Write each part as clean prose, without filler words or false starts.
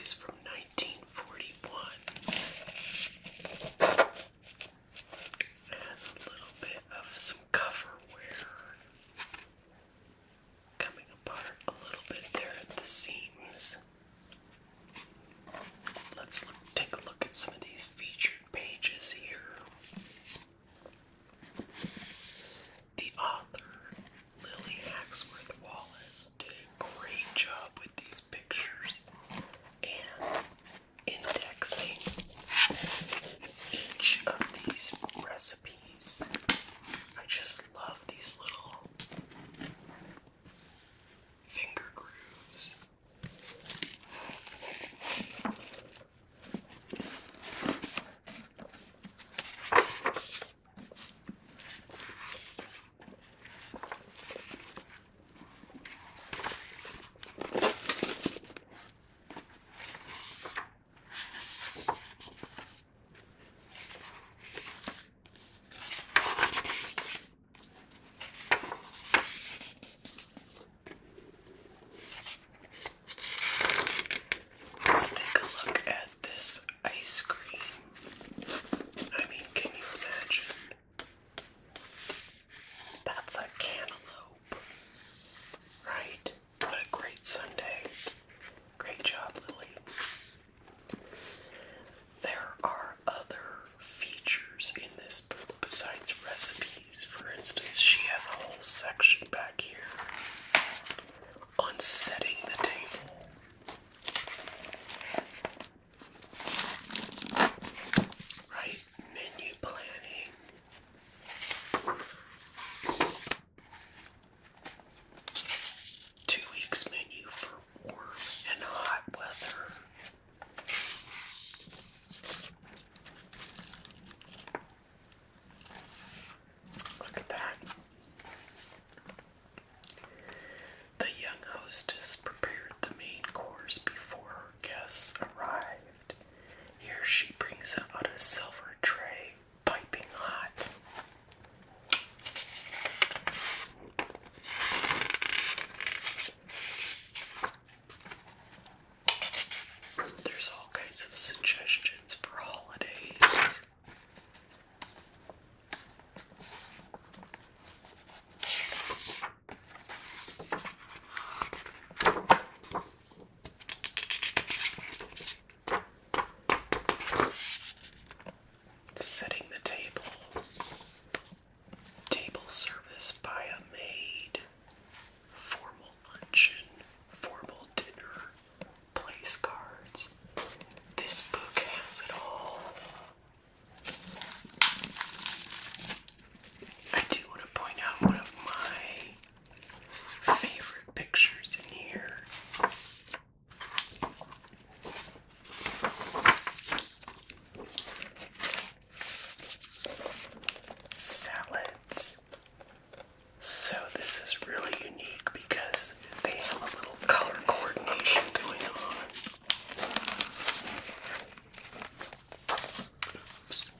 is from 1941. It has a little bit of some cover wear coming apart a little bit there at the seams. Let's take a look at some of these featured pages here. The author, Lily Haxworth Wallace, did a great job with these pictures and indexing each of these recipes. I just love these little finger grooves. Let's take a look at this ice cream. I mean, can you imagine? That's a cantaloupe, right? What a great sundae. Great job, Lily. There are other features in this book besides recipes. For instance, she has a whole section back here on setting the table. Right? Menu planning. 2 weeks menu for warm and hot weather. Look at that. The young hostess prepared the main course before her guests arrived. Here she brings out a silver tray, piping hot. There's all kinds of suggestions for holidays. Setting the table. Table service by a maid. Formal luncheon. Formal dinner. Place cards. This book has it all. I do want to point out one of my favorite pictures in here. Salads. So this is really unique because they have a little color coordination going on. Oops,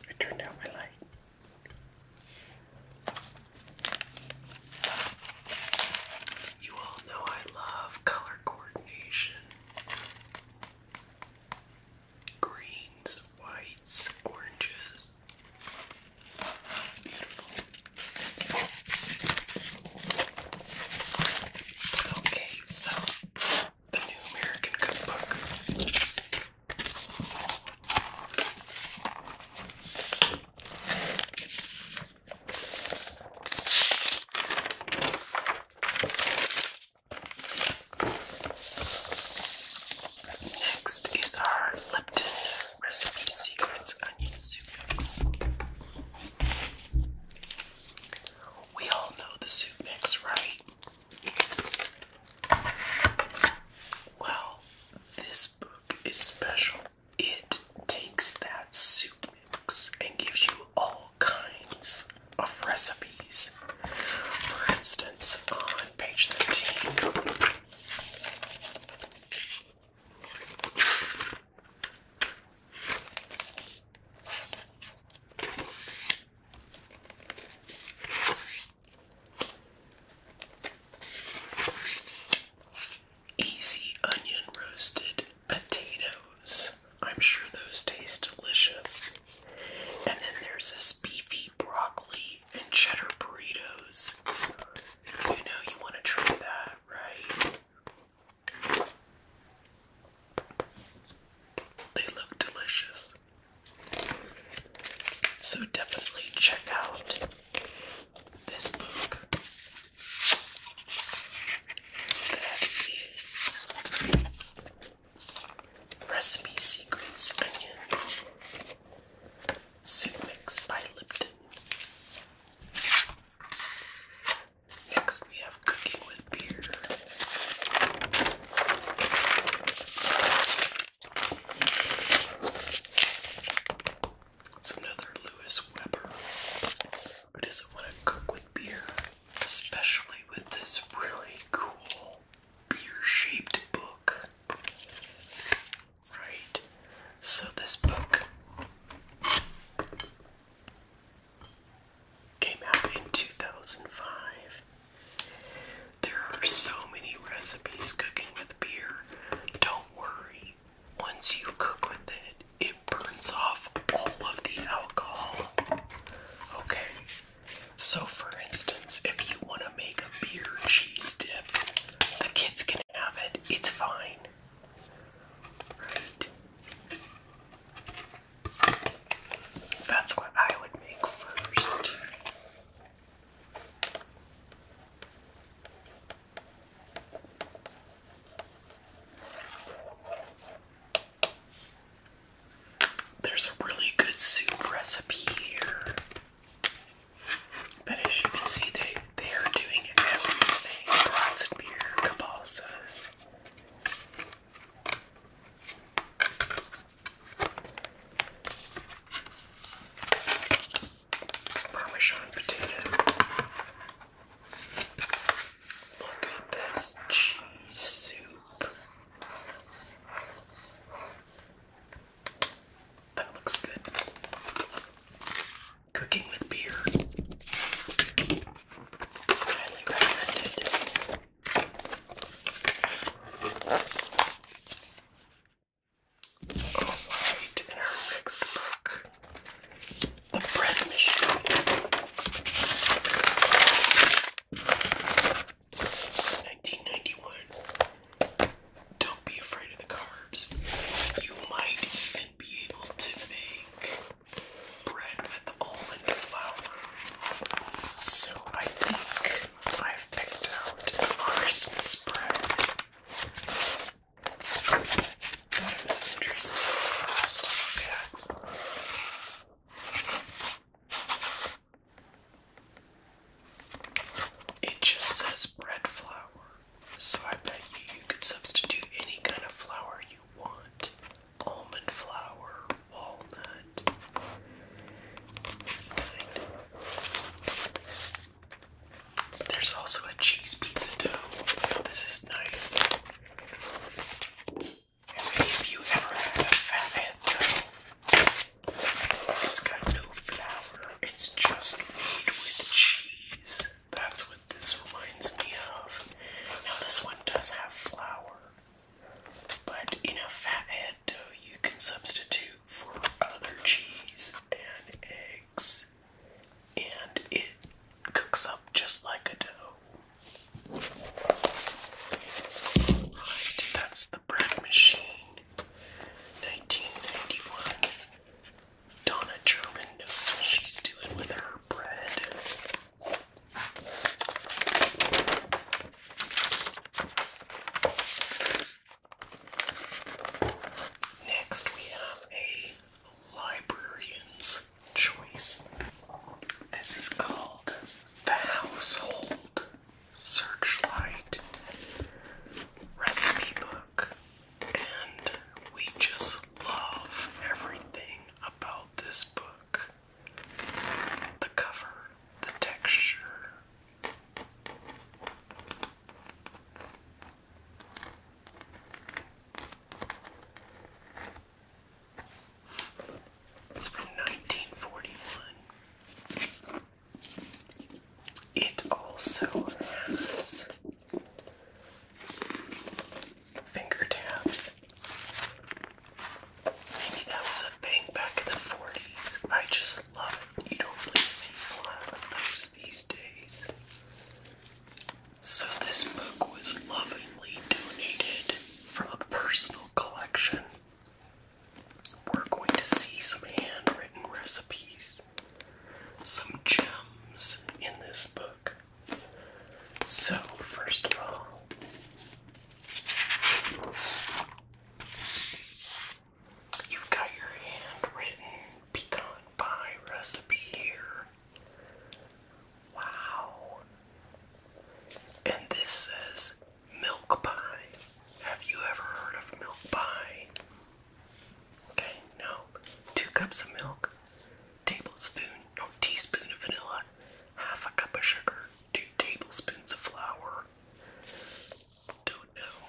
I turned out my light. You all know I love color coordination. Greens, whites, oranges. It's beautiful. Okay, so the New American Cookbook. Next is our Lipton Recipe Secrets Onion Soup Mix. We all know the soup mix, right? Well, this book is special. It takes that soup mix and gives you all kinds of recipes. For instance, on page 13, easy onion roasted potato So definitely check out this book. That is Recipe Secrets Onion Soup Mix by Lipton. Next we have Cooking with Beer. It's another Lewis Weber. Who doesn't want to cook with beer? Especially with this really cool beer-shaped book. Right? So this book came out in 2005. There are so many recipes cooking with beer. Don't worry. Once you cook with it, it burns off all of the alcohol. Okay. So for instance, if you want to make a beer cheese dip, the kids can have it. It's fine. Right? That's what I would make first. There's a really good soup recipe here. But as you can see, they are doing everything. Brats and beer, kibasas. Parmesan potatoes. Look at this cheese soup. That looks good. Cooking with beer. Highly recommended. Alright, in our next book, The Bread Machine. 1991. Don't be afraid of the carbs. You might even be able to make bread with almond flour. So I think I've picked out a Christmas bread cups of milk, teaspoon of vanilla, half a cup of sugar, 2 tablespoons of flour. Don't know.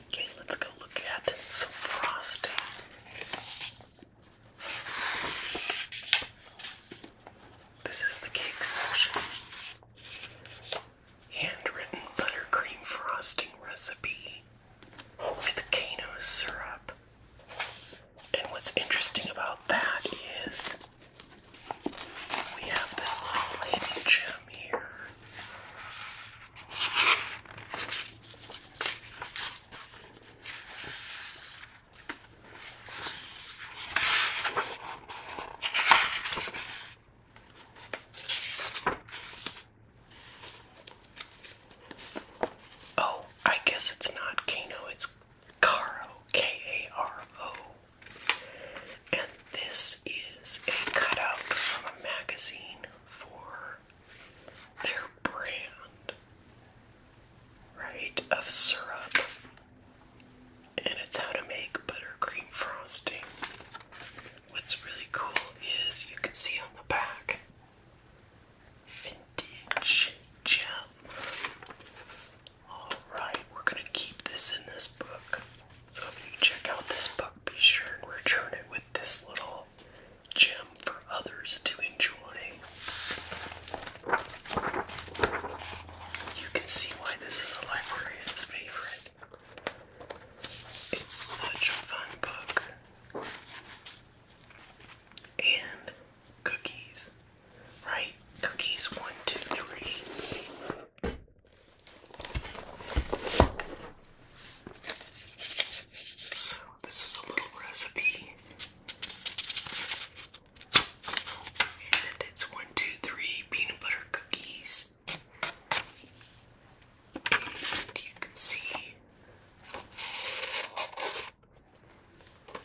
Okay, let's go look at some frosting. This is the cake section. Handwritten buttercream frosting recipe with Kano syrup. And what's interesting about that is we have this little lady gem here. Oh, I guess it's not Kano, it's Caro, Karo. And this is a cutout from a magazine for their brand, right, of syrup. And it's how to make buttercream frosting. What's really cool is you can see on the back, vintage gem. Alright, we're going to keep this in this book. So if you check out this book, be sure and return it with this little gem for others to enjoy. You can see why this is a librarian's favorite. It's such a fun book. And cookies, right? Cookies 1, 2, 3. So this is a little recipe. And it's 1, 2, 3 peanut butter cookies. And you can see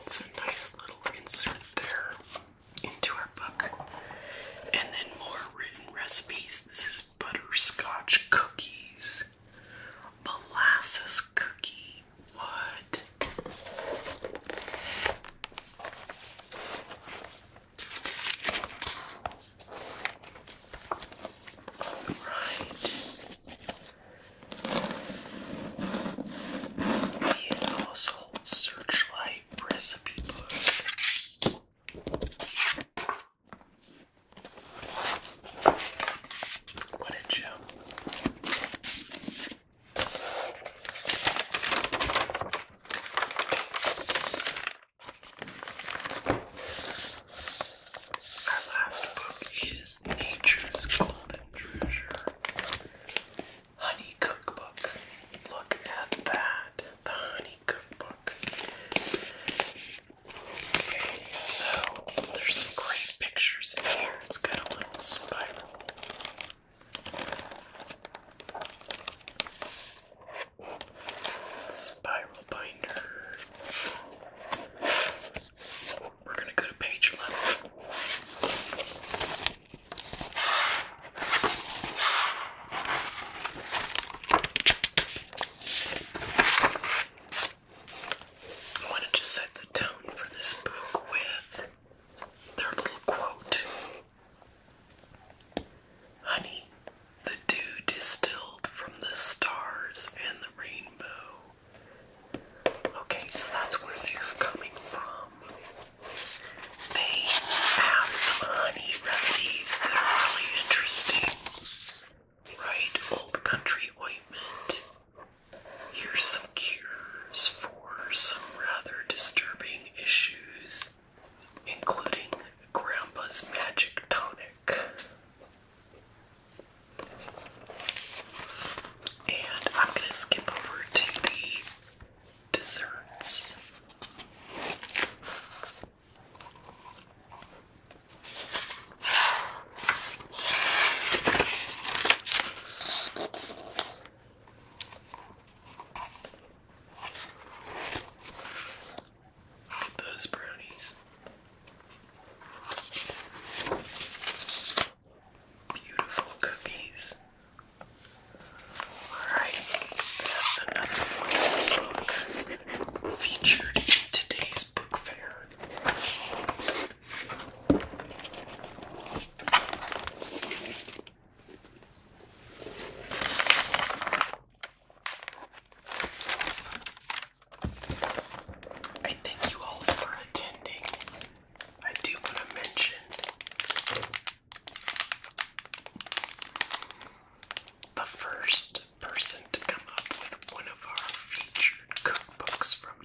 it's a nice little insert there into our book. And then more written recipes. This is butterscotch cookies. Molasses cookie. What? Alright. The Household Searchlight recipe book. What a gem. first person to come up with one of our featured cookbooks from